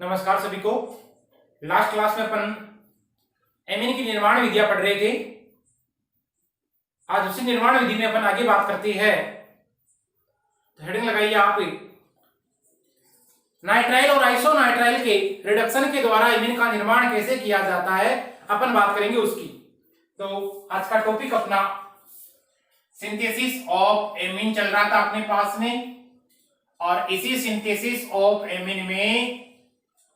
नमस्कार सभी को। लास्ट क्लास में अपन एमीन की निर्माण विधियां पढ़ रहे थे। आज उसी निर्माण विधि में अपन आगे बात करते हैं। तो हेडिंग लगाइए आप, नाइट्राइल और आइसोनाइट्राइल के रिडक्शन के द्वारा एमीन का निर्माण कैसे किया जाता है, अपन बात करेंगे उसकी। तो आज का टॉपिक अपना सिंथेसिस ऑफ एमीन चल रहा था अपने पास में, और इसी सिंथेसिस ऑफ एमीन में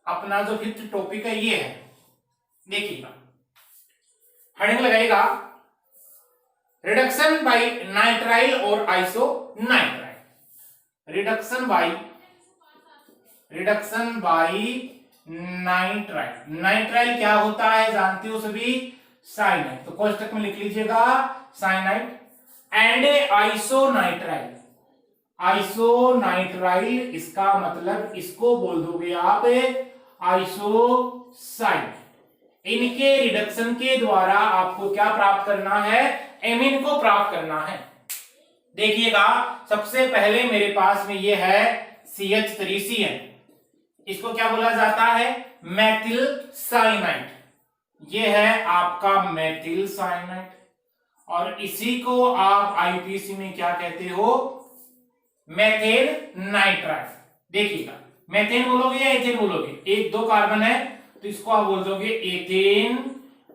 अपना जो फिफ्थ टॉपिक है ये है। देखिएगा, हेडिंग लगाएगा रिडक्शन बाय नाइट्राइल और isonitrile. Reduction by nitrile. Nitrile क्या होता है जानते हो सभी? साइनाइड। तो कोष्टक में लिख लीजिएगा साइनाइड। एंड आइसोनाइट्राइल। आइसोनाइट्राइल इसका मतलब इसको बोल दोगे आप आइसोसाइड। इनके रिडक्शन के द्वारा आपको क्या प्राप्त करना है? एमीन को प्राप्त करना है। देखिएगा, सबसे पहले मेरे पास में ये है CH3CN। इसको क्या बोला जाता है? Methyl cyanide. ये है आपका मेथिल साइनाइड, और इसी को आप आईपीसी में क्या कहते हो? Methane nitrile. देखिएगा, मेथेन बोलोगे या एथेन बोलोगे? एक दो कार्बन है तो इसको आप बोल दोगे एथेन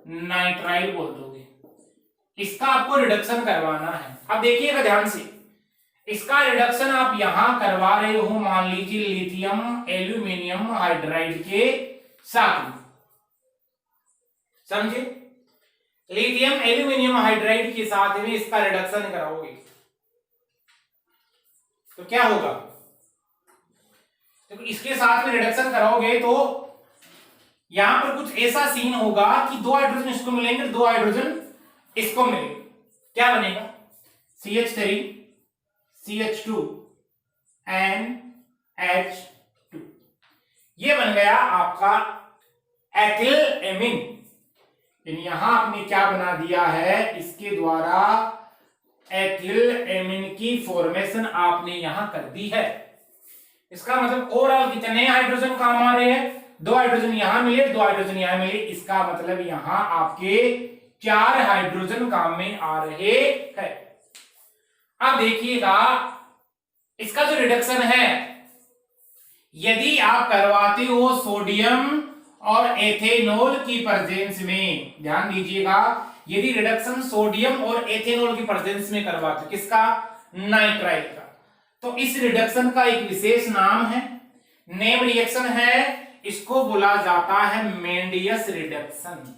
नाइट्राइल बोल दोगे। इसका आपको रिडक्शन करवाना है। अब देखिएगा ध्यान से, इसका रिडक्शन आप यहां करवा रहे हो, मान लीजिए लिथियम एल्यूमिनियम हाइड्राइड के साथ में, समझे? लिथियम एल्यूमिनियम हाइड्राइड के साथ में इसका रिडक्शन कराओगे तो क्या होगा? तो इसके साथ में रिडक्शन कराओगे तो यहां पर कुछ ऐसा सीन होगा कि दो हाइड्रोजन इसको मिलेंगे, दो हाइड्रोजन इसको मिलेंगे। क्या बनेगा? CH3 CH2 NH2। ये बन गया आपका एथिल एमीन। यहां आपने क्या बना दिया है? इसके द्वारा एथिल एमीन की फॉर्मेशन आपने यहां कर दी है। इसका मतलब ओवरऑल कितने हाइड्रोजन काम आ रहे हैं? दो हाइड्रोजन यहां मिले, दो हाइड्रोजन यहां मिले। इसका मतलब यहां आपके 4 हाइड्रोजन काम में आ रहे हैं। अब देखिएगा, इसका जो रिडक्शन है, यदि आप करवाते हो सोडियम और एथेनॉल की प्रेजेंस में, ध्यान दीजिएगा, यदि रिडक्शन सोडियम और एथेनॉल की प्रेजेंस में करवाते, किसका? नाइट्राइल का, तो इस रिडक्शन का एक विशेष नाम है, नेम रिएक्शन है। इसको बोला जाता है मेंडियस रिडक्शन।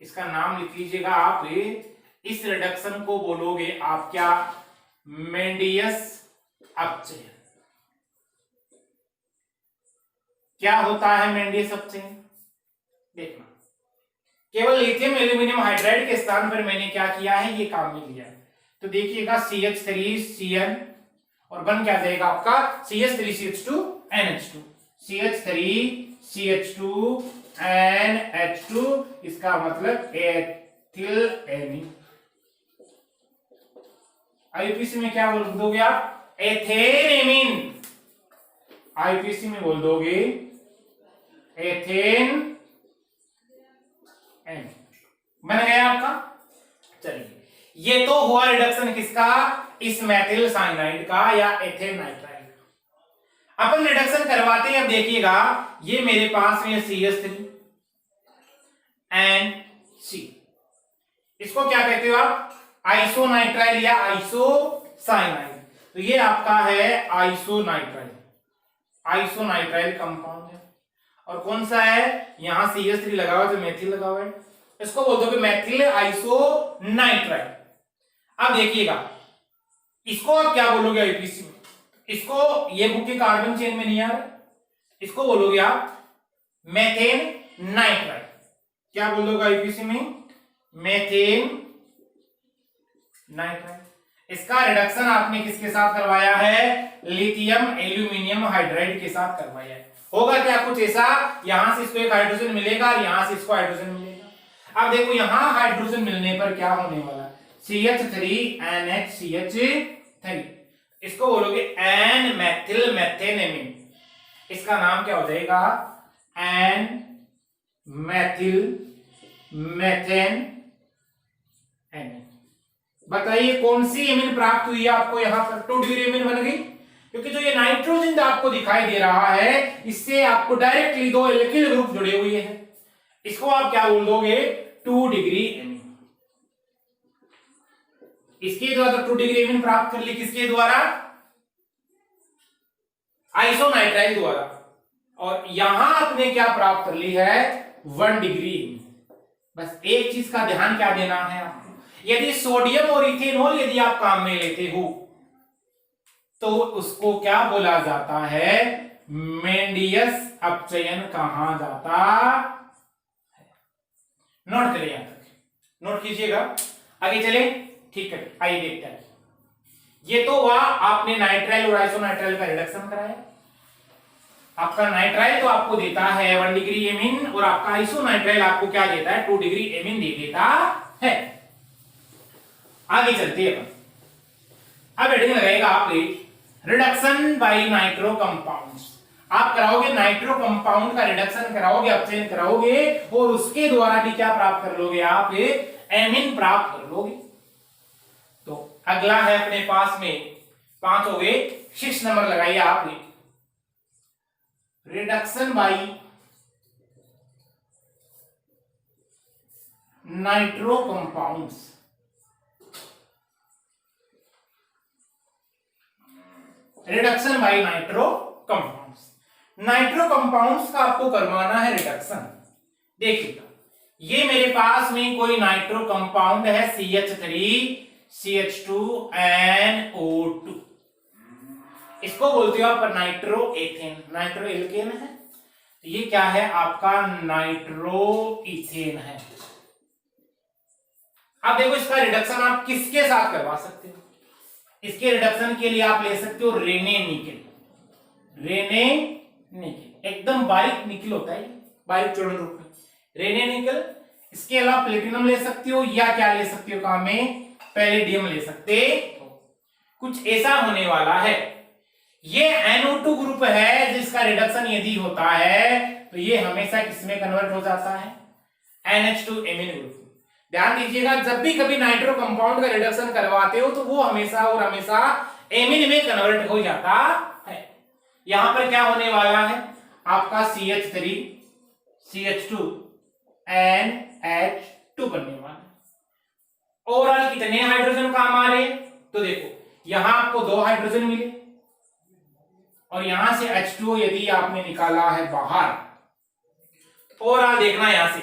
इसका नाम लिख लीजिएगा आप। इस रिडक्शन को बोलोगे आप क्या? मेंडियस अपचयन। क्या होता है मेंडियस अपचयन? देखना, केवल लिथियम एल्यूमिनियम हाइड्राइड के स्थान पर मैंने क्या किया है? ये काम में लिया है। तो देखिएगा CH3CN और बन क्या जाएगा आपका? CH3CH2 NH2। CH3CH2 NH2, इसका मतलब एथिल एमीन। आईपीसी में क्या बोल दोगे आप? Ethane amine. आईपीसी में बोल दोगे एथेन एमीन। बन गया आपका। चलिए, ये तो हुआ रिडक्शन किसका? इस मेथिल साइनाइड का या एथेन नाइट्राइल का। अपन रिडक्शन करवाते हैं। अब देखिएगा, ये मेरे पास में CH3 NC। इसको क्या कहते हो आप? आइसोनाइट्राइल या आइसोसाइनाइड। तो ये आपका है आइसोनाइट्राइल। आइसोनाइट्राइल कंपाउंड है। और कौन सा है? यहां CH3 लगा हुआ है, जो मेथिल लगा हुआ है, इसको बोल दोगे मेथिल आइसोनाइट्राइल। अब देखिएगा, इसको आप क्या बोलोगे आईपीसी में? इसको, ये बुक के कार्बन चेन में नहीं आ रहा, इसको बोलोगे आप मेथेन नाइट्राइल। क्या बोल दोगे आईपीसी में? Methane nitrile. इसका रिडक्शन आपने किसके साथ करवाया है? लिथियम एल्यूमिनियम हाइड्राइड के साथ करवाया है। होगा क्या कुछ ऐसा? यहां से इसको एक हाइड्रोजन मिलेगा, यहां से इसको हाइड्रोजन मिलेगा। अब देखो, यहां हाइड्रोजन मिलने पर क्या होने वाला? CH3NHCH3। इसको बोलोगे एन मेथिल मेथेनेमीन। इसका नाम क्या हो जाएगा? N methyl methane amine. बताइए कौन सी एमीन प्राप्त हुई आपको यहां पर? 2 डिग्री एमीन बन गई, क्योंकि जो ये नाइट्रोजन आपको दिखाई दे रहा है इससे आपको डायरेक्टली 2 एल्किल ग्रुप जुड़े हुए हैं, इसको आप क्या बोल दोगे? 2 डिग्री एमीन। इसके द्वारा 2 डिग्री एमीन प्राप्त कर ली, किसके द्वारा? आइसोनाइट्राइल द्वारा। और यहां आपने क्या प्राप्त कर ली है? 1 डिग्री एमीन। बस एक चीज का ध्यान क्या देना है आपको, यदि सोडियम और इथेनॉल यदि आप काम में लेते हो तो उसको क्या बोला जाता है? मेंडियस अपचयन कहा जाता है। नोट करिए, यहां तक नोट कीजिएगा, आगे चले। ठीक है, आइए देखते हैं। ये तो हुआ आपने नाइट्राइल और आइसोनाइट्राइल का रिडक्शन कराया। आपका नाइट्राइल तो आपको देता है 1 डिग्री एमीन और आपका आइसोनाइट्राइल आपको क्या देता है? 2 डिग्री एमीन दे देता है। आगे चलते हैं अपन। अब हेडिंग लगाएगा आपने रिडक्शन बाय नाइट्रो कंपाउंड्स। आप कराओगे नाइट्रो कंपाउंड का रिडक्शन कराओगे, अपचयन कराओगे और उसके द्वारा भी क्या प्राप्त कर लोगे? आप एमीन प्राप्त कर लोगे। तो अगला है अपने पास में 5 हो गए, 6 नंबर लगाइए आपने reduction by nitro compounds. Reduction by nitro compounds. Nitro compounds का आपको करवाना है रिडक्शन। देखिएगा, ये मेरे पास में कोई नाइट्रो कंपाउंड है CH2CH2NO2, इसको बोलते हो आप नाइट्रो एथेन। नाइट्रो एल्केन है, तो ये क्या है? आपका नाइट्रो इथेन है। अब देखो इसका रिडक्शन आप किसके साथ करवा सकते हो? इसके रिडक्शन के लिए आप ले सकते हो रेने निकल। रेने निकल एकदम बारीक निकल होता है, बारीक चूर्ण रूप में रेने निकल। इसके अलावा प्लेटिनम ले सकते हो या क्या ले सकते हो काम में? पैलेडियम ले सकते हो। कुछ ऐसा होने वाला है, ये NO2 ग्रुप है जिसका रिडक्शन यदि होता है तो ये हमेशा किसमें कन्वर्ट हो जाता है? NH2 amine group. ध्यान दीजिएगा, जब भी कभी नाइट्रो कंपाउंड का रिडक्शन करवाते हो तो वो हमेशा और हमेशा एमीन में कन्वर्ट हो जाता है। यहां पर क्या होने वाला है? आपका CH3 CH2 NH2 बनने वाला है। ओवरऑल कितने हाइड्रोजन काम आ रहे? तो देखो यहां आपको 2 हाइड्रोजन मिले और यहां से H2 यदि आपने निकाला है बाहर, ओवरऑल देखना यहां से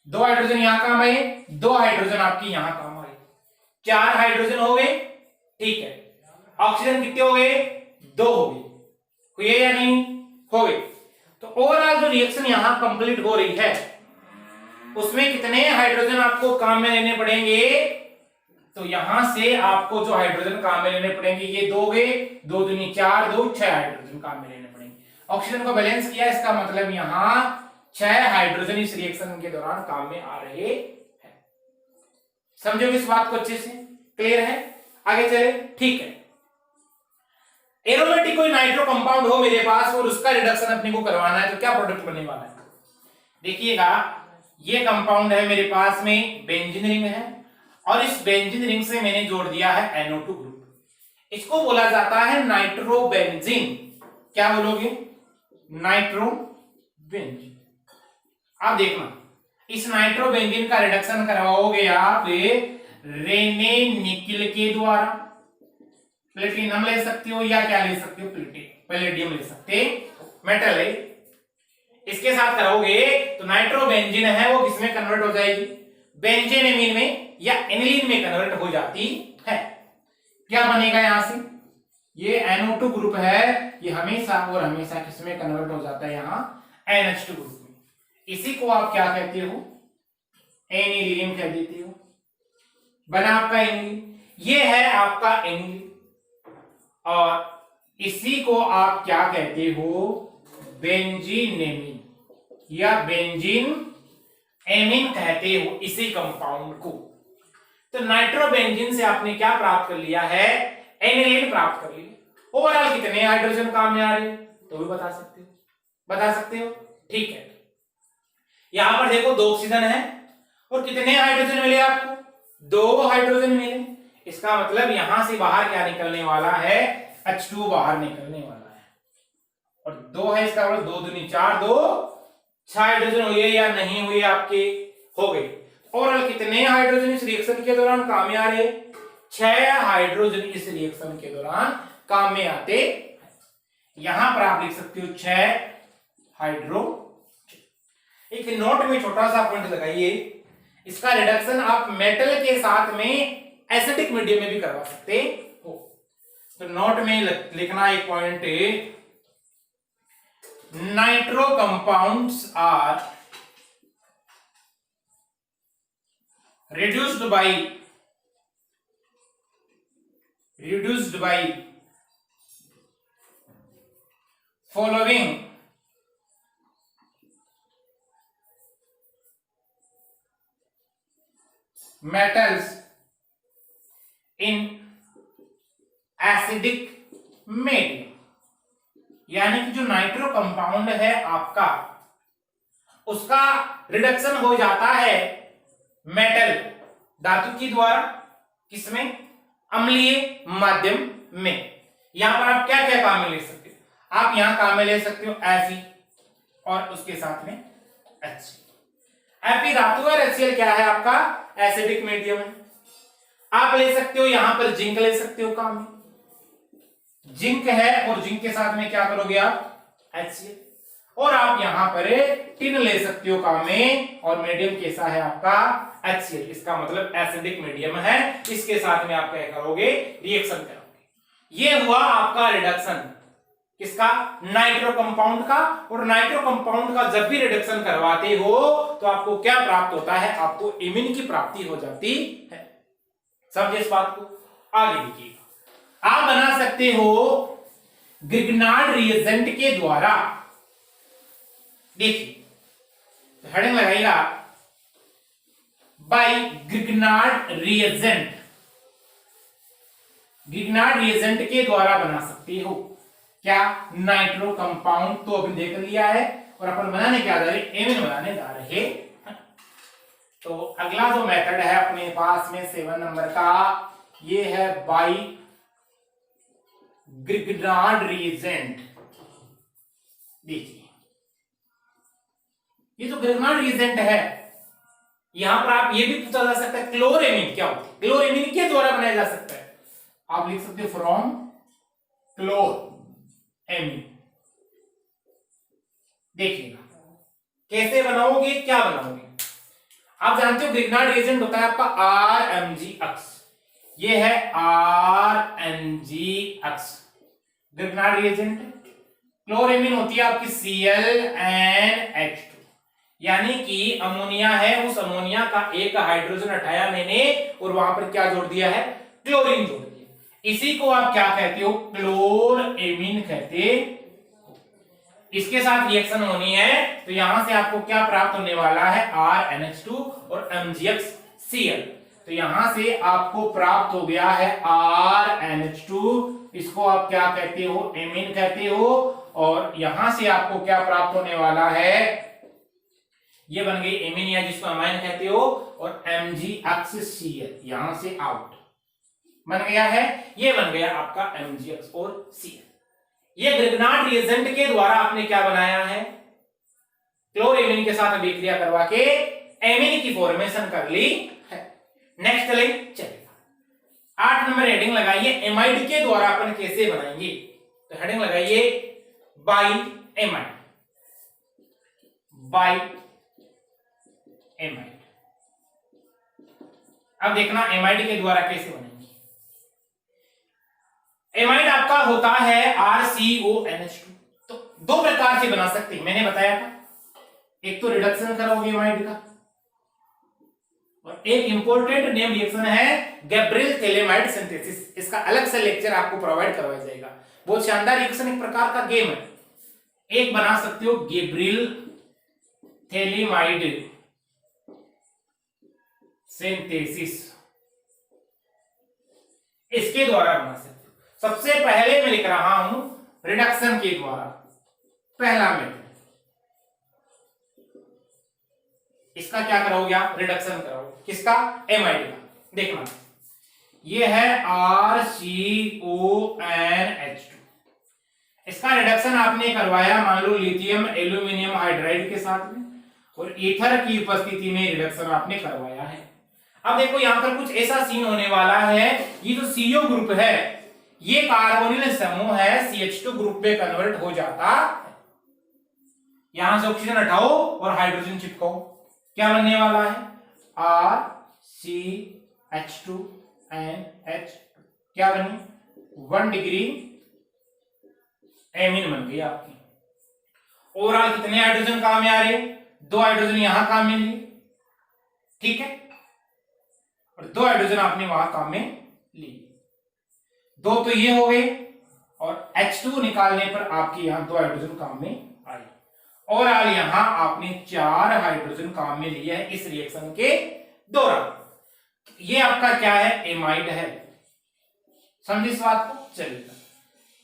2 हाइड्रोजन यहां काम आए, 2 हाइड्रोजन आपकी यहां काम आए, 4 हाइड्रोजन हो गए। ठीक है, ऑक्सीजन कितने हो गए? 2 हो गए। हुए या नहीं? हो गए। तो ओवरऑल जो रिएक्शन यहां कंप्लीट हो रही है उसमें कितने हाइड्रोजन आपको काम में लेने पड़ेंगे? तो यहां से आपको जो हाइड्रोजन काम में लेने पड़ेंगे ये 2 गए, 2 दूनी 4, 2 6 हाइड्रोजन काम में लेने पड़ेंगे। ऑक्सीजन को बैलेंस किया, इसका मतलब यहां 6 हाइड्रोजन इस रिएक्शन के दौरान काम में आ रहे हैं। समझो इस बात को अच्छे से? क्लियर है? आगे चले। ठीक है, एरोमेटिक कोई नाइट्रो कंपाउंड हो मेरे पास और उसका रिडक्शन अपने को करवाना है तो क्या प्रोडक्ट बनने वाला है? देखिएगा, ये कंपाउंड है मेरे पास में बेंजीन रिंग है और इस बेंजीन रिंग से मैंने जोड़ दिया है NO2 ग्रुप। इसको बोला जाता है नाइट्रोबेंजीन। क्या बोलोगे? नाइट्रोबेंजीन। आप देखना, इस नाइट्रोबेंजीन का रिडक्शन करवाओगे आप रेने निकल के द्वारा। प्लेटिनम ले सकते हो या क्या ले सकते हो? पैलेडियम ले सकते, मेटल है। इसके साथ कराओगे तो नाइट्रोबेंजीन है वो किसमें कन्वर्ट हो जाएगी? बेंजीन एमीन में या एनिलीन में कन्वर्ट हो जाती है। क्या बनेगा यहां से? ये NO2 ग्रुप है, ये हमेशा और हमेशा किसमें कन्वर्ट हो जाता है? यहां NH2 ग्रुप में। इसी को आप क्या कहते हो? एनिलीन कह देते हो। बना आपका एनिलीन, ये है आपका एनिलीन और इसी को आप क्या कहते हो? बेंजीन एमीन या बेंजीन एमीन कहते हो इसी कंपाउंड को। तो नाइट्रोबेंजीन से आपने क्या प्राप्त कर लिया है? एनिलीन प्राप्त कर लिया। ओवरऑल कितने हाइड्रोजन काम में आ रहे तो भी बता सकते हो। बता सकते हो? ठीक है, यहां पर देखो 2 ऑक्सीजन है और कितने हाइड्रोजन मिले आपको? 2 हाइड्रोजन मिले। इसका मतलब यहां से बाहर क्या निकलने वाला है? H2 बाहर निकलने वाला है। और 2 है, इसका मतलब 2 दूनी 4, 2 6 हाइड्रोजन हुए या नहीं हुए आपके? हो गए। और कितने हाइड्रोजन इस रिएक्शन के दौरान काम में आ रहे? 6 हाइड्रोजन इस रिएक्शन के दौरान काम में आते। यहां पर आप लिख सकते हो 6 हाइड्रोजन। एक नोट में छोटा सा पॉइंट लगाइए, इसका रिडक्शन आप मेटल के साथ में एसिडिक मीडियम में भी करवा सकते हो। तो नोट में लिखना एक point, nitro compounds are reduced by following metals in acidic medium। यानी कि जो नाइट्रो कंपाउंड है आपका, उसका रिडक्शन हो जाता है मेटल धातु के द्वारा, किसमें? अम्लीय माध्यम में। यहां पर आप क्या क्या काम में ले सकते हो? आप यहां काम में ले सकते हो Fe और उसके साथ में HCl। Fe धातु है, HCl क्या है आपका? एसिडिक मीडियम है। आप ले सकते हो यहां पर जिंक ले सकते हो काम में, जिंक है और जिंक के साथ में क्या करोगे आप? HCl। और आप यहां पर टिन ले सकते हो काम में, और मीडियम कैसा है आपका? HCl। इसका मतलब एसिडिक मीडियम है, इसके साथ में आप क्या करोगे? रिएक्शन करोगे। ये हुआ आपका रिडक्शन किसका? नाइट्रो कंपाउंड का। और नाइट्रो कंपाउंड का जब भी रिडक्शन करवाते हो तो आपको क्या प्राप्त होता है? आपको एमीन की प्राप्ति हो जाती है। समझे इस बात को? आगे देखिएगा, आप बना सकते हो ग्रिग्नार्ड रिएजेंट के द्वारा। देखिए हेडिंग लगाइएगा, by Grignard reagent. Grignard reagent के द्वारा बना सकते हो क्या? नाइट्रो कंपाउंड तो अभी देख लिया है, और अपन बनाने क्या जा रहे? एमीन बनाने जा रहे हैं। तो अगला जो मेथड है अपने पास में 7 नंबर का, ये है बाय ग्रिग्नार्ड रिएजेंट। देखिए ये जो ग्रिग्नार्ड रिएजेंट है, यहां पर आप ये भी पूछा जा सकता है क्लोरेमीन क्या होता है? क्लोरेमीन के द्वारा बनाया जा सकता है। आप लिख सकते हो फ्रॉम क्लोरेमीन। देखिएगा कैसे बनाओगे, क्या बनाओगे? आप जानते हो ग्रिग्नार्ड रिएजेंट होता है आपका RMgX। ये है RMgX ग्रिग्नार्ड रिएजेंट। क्लोरेमीन होती है आपकी ClNH2। यानी कि अमोनिया है, उस अमोनिया का एक हाइड्रोजन हटाया मैंने और वहां पर क्या जोड़ दिया है? क्लोरीन जोड़ दिया। इसी को आप क्या कहते हो? क्लोरेमीन कहते। इसके साथ रिएक्शन होनी है तो यहां से आपको क्या प्राप्त होने वाला है? RNH2 और MgXCl। तो यहां से आपको प्राप्त हो गया है RNH2, इसको आप क्या कहते हो? एमीन कहते हो। और यहां से आपको क्या प्राप्त होने वाला है? ये बन गई एमीनिया जिसको अमाइन कहते हो, और MgXCl यहां से आउट बन गया है। ये बन गया आपका MgX और Cl। ये ग्रिग्नार्ड रिएजेंट के द्वारा आपने क्या बनाया है? क्लोरेमीन के साथ अभिक्रिया करवा के एमीन की फॉर्मेशन कर ली है। नेक्स्ट चले चलेगा। 8 नंबर हेडिंग लगाइए, एमाइड के द्वारा अपन कैसे बनाएंगे? तो हेडिंग लगाइए बाय एमाइड। Bye amide. अब देखना एमाइड के द्वारा कैसे बनेंगे। एमाइड आपका होता है RCONH2। तो 2 प्रकार से बना सकते हैं, मैंने बताया था। एक तो रिडक्शन करोगे एमाइड का, और एक इंपॉर्टेंट नेम रिएक्शन है गैब्रियल थैलेमाइड सिंथेसिस। इसका अलग से लेक्चर आपको प्रोवाइड करवाया जाएगा। बहुत शानदार रिएक्शन, एक प्रकार का गेम है। एक बना सकते हो गैब्रियल थैलेमाइड सिंथेसिस, इसके द्वारा बना सकते हो। सबसे पहले मैं लिख रहा हूं रिडक्शन के द्वारा, पहला मेथड। इसका क्या कराओगे आप, रिडक्शन कराओगे, किसका, एमाइड का। देखना ये है RCONH2, इसका रिडक्शन आपने करवाया मान लो लिथियम एल्यूमिनियम हाइड्राइड के साथ में, और ईथर की उपस्थिति में रिडक्शन आपने करवाया है। अब देखो यहां पर कुछ ऐसा सीन होने वाला है, ये जो CO ग्रुप है ये कार्बोनिल समूह है CH2 ग्रुप में कन्वर्ट हो जाता है। यहां से ऑक्सीजन हटाओ और हाइड्रोजन चिपकाओ, क्या बनने वाला है, RCH2NH, क्या बनी, 1 डिग्री एमीन बन गई आपकी। ओवरऑल कितने हाइड्रोजन काम में आ रहे, 2 हाइड्रोजन यहां काम में लिए, ठीक है, और 2 हाइड्रोजन आपने वहां काम में लिए, 2 तो ये हो गए, और H2 निकालने पर आपके यहां 2 हाइड्रोजन काम में आए। ओवरऑल यहां आपने 4 हाइड्रोजन काम में लिए हैं इस रिएक्शन के दौरान। ये आपका क्या है, एमाइड है, समझे इस बात को। चलिए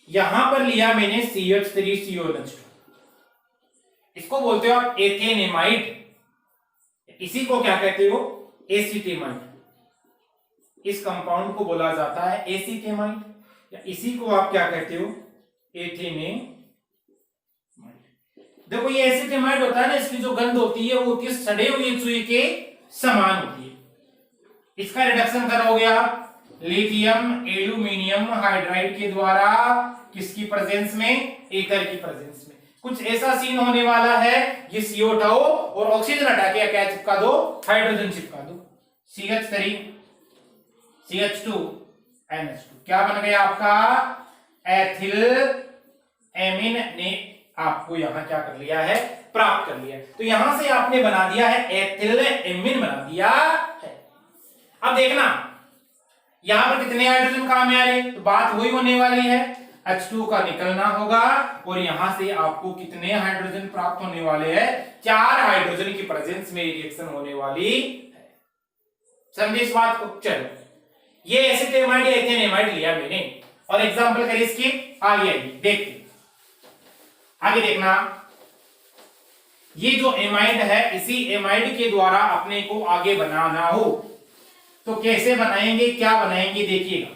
यहां पर लिया मैंने CH3CONH2, इसको बोलते हो आप एथेनेमाइड, इसी को क्या कहते हो, एसीटेमाइड, इस कंपाउंड को बोला जाता है एसीटेमाइड, या इसी को आप क्या कहते हो, एथेनेमाइड। देखो ये एसीटेमाइड होता है ना, इसकी जो गंध होती है वो होती है सड़े हुए चूहे के समान होती है। इसका रिडक्शन करोगे आप लिथियम एल्यूमिनियम हाइड्राइड के द्वारा, किसकी प्रेजेंस में, ईथर की प्रेजेंस में। कुछ ऐसा सीन होने वाला है, ये CO हटाओ और ऑक्सीजन हटा के क्या चिपका दो, हाइड्रोजन चिपका दो, CH3 CH2NH2, क्या बन गया आपका, एथिल एमीन ने आपको यहां क्या कर लिया है, प्राप्त कर लिया। तो यहां से आपने बना दिया है एथिल एमीन बना दिया है। अब देखना यहां पर कितने हाइड्रोजन काम में आ रहे, तो बात वही होने वाली है, H2 का निकलना होगा और यहां से आपको कितने हाइड्रोजन प्राप्त होने वाले हैं, 4 हाइड्रोजन की प्रेजेंस में रिएक्शन होने वाली है। समझे इस बात को। चलो ये एसीटेमाइड या एथेनेमाइड लिया मैंने, और एग्जांपल करिए इसकी, आगे देखते आगे देखना, ये जो एमाइड है इसी एमाइड के द्वारा अपने को आगे बनाना हो तो कैसे बनाएंगे, क्या बनाएंगे, देखिएगा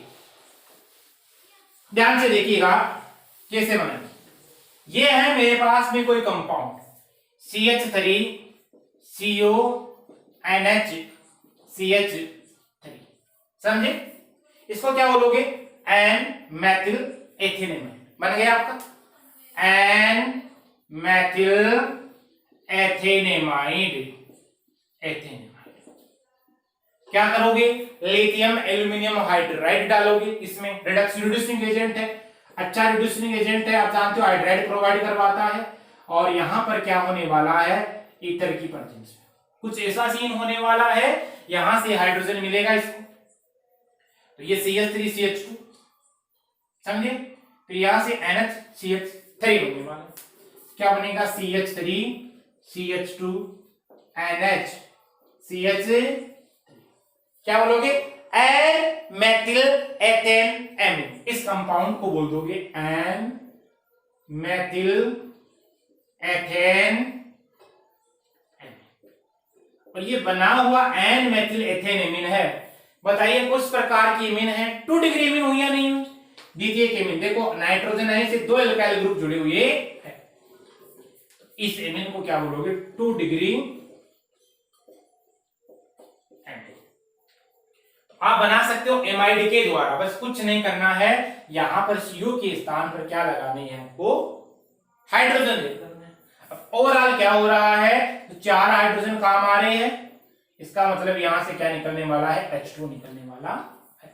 ध्यान से देखिएगा कैसे बनाएंगे। ये है मेरे पास में कोई कंपाउंड CH3CONH CH3, समझे, इसको क्या बोलोगे, एन मेथिल एथेनेमाइड बन गया आपका, एन मेथिल एथेनेमाइड। क्या करोगे, लिथियम एल्यूमिनियम हाइड्राइड डालोगे, इसमें रिड्यूसिंग एजेंट है, अच्छा रिड्यूसिंग एजेंट है, आप जानते हो हाइड्राइड प्रोवाइड करवाता है। और यहां पर क्या होने वाला है, ईथर की प्रेजेंस में कुछ ऐसा सीन होने वाला है, यहां से हाइड्रोजन मिलेगा इसको, तो ये CH3CH2, समझे, तो यहां से NHCH3 बनने वाला, क्या बनेगा, CH3CH2NHCH, क्या बोलोगे, एन मेथिल एथेन एमीन, इस कंपाउंड को बोल दोगे एन मेथिल एथेन एमीन, और ये बना हुआ एन मेथिल एथेन एमीन है। बताइए कुछ प्रकार की एमीन है, 2 डिग्री एमीन हुई या नहीं हुई, द्वितीयक एमीन, देखो नाइट्रोजन है से 2 एल्काइल ग्रुप जुड़े हुए हैं, इस एमीन को क्या बोलोगे, 2 डिग्री। आप बना सकते हो एमाइड के द्वारा, बस कुछ नहीं करना है, यहां पर CO के स्थान पर क्या लगाने हैं आपको, हाइड्रोजन देना है। अब ओवरऑल क्या हो रहा है, तो 4 हाइड्रोजन काम आ रहे हैं, इसका मतलब यहां से क्या निकलने वाला है, H2 निकलने वाला है।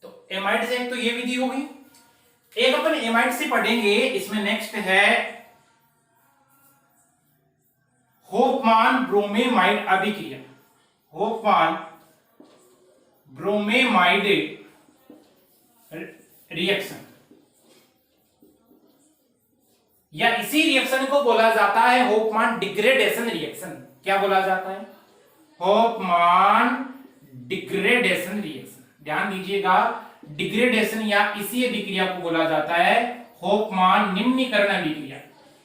तो एमाइड से एक तो ये विधि होगी, एक अपन एमाइड से पढ़ेंगे, इसमें नेक्स्ट है होफमान ब्रोमेमाइड अभिक्रिया, होफमान ब्रोमेमाइड रिएक्शन, या इसी रिएक्शन को बोला जाता है होफमान डिग्रेडेशन रिएक्शन। क्या बोला जाता है, होफमान डिग्रेडेशन रिएक्शन, ध्यान दीजिएगा, डिग्रेडेशन या इसी अभिक्रिया को बोला जाता है होफमान निम्नीकरण अभिक्रिया।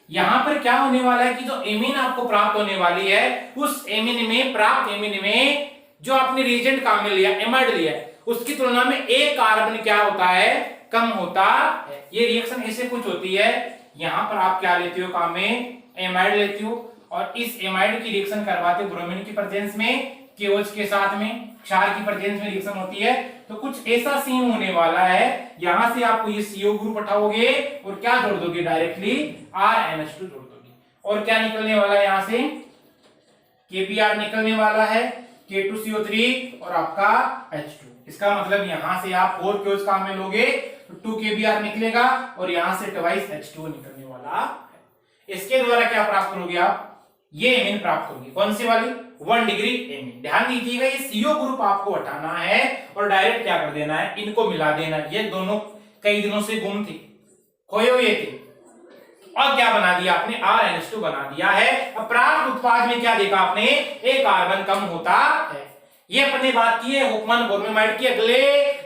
यहां पर क्या होने वाला है कि जो एमीन आपको प्राप्त होने वाली है, उस एमीन में, प्राप्त एमीन में जो आपने रिएजेंट काम में लिया, एमाइड लिया है, उसकी तुलना में एक कार्बन क्या होता है, कम होता है। ये रिएक्शन ऐसे कुछ होती है। यहां पर आप क्या लेते हो काम में, एमाइड लेते हो, और इस एमाइड की रिएक्शन करवाते हो ब्रोमीन की प्रेजेंस में, केओएच के साथ में, क्षार की प्रेजेंस में रिएक्शन होती है। तो कुछ ऐसा सीन होने वाला है, यहां से आपको ये CO ग्रुप उठाओगे और क्या जोड़ दोगे, डायरेक्टली RNH2 जोड़ दोगे, और क्या निकलने वाला है यहां से, KBr निकलने वाला है, K2CO3 और आपका H2। इसका मतलब यहां से आप 4 क्योज काम में लोगे तो 2 KBr निकलेगा, और यहां से ट्वाइस H2 निकलने वाला है। इसके द्वारा क्या प्राप्त करोगे आप, ये एमीन प्राप्त होगी। कौन सी वाली, 1 डिग्री एमीन। ध्यान दीजिएगा, ये CO ग्रुप आपको हटाना है और डायरेक्ट क्या कर देना है, इनको मिला देना। ये दोनों कई दिनों से गुम थे, खोए हुए थे, और क्या बना दिया आपने, RNH2 बना दिया है। अब प्राप्त उत्पाद में क्या देखा आपने, एक कार्बन कम होता है। ये अपने बात की है होफमैन ब्रोमीमाइड की। अगले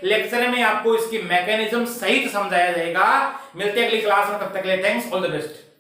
लेक्चर में आपको इसकी मैकेनिज्म सहित समझाया जाएगा। मिलते हैं अगली क्लास में, तब तक के लिए थैंक्स, ऑल द बेस्ट।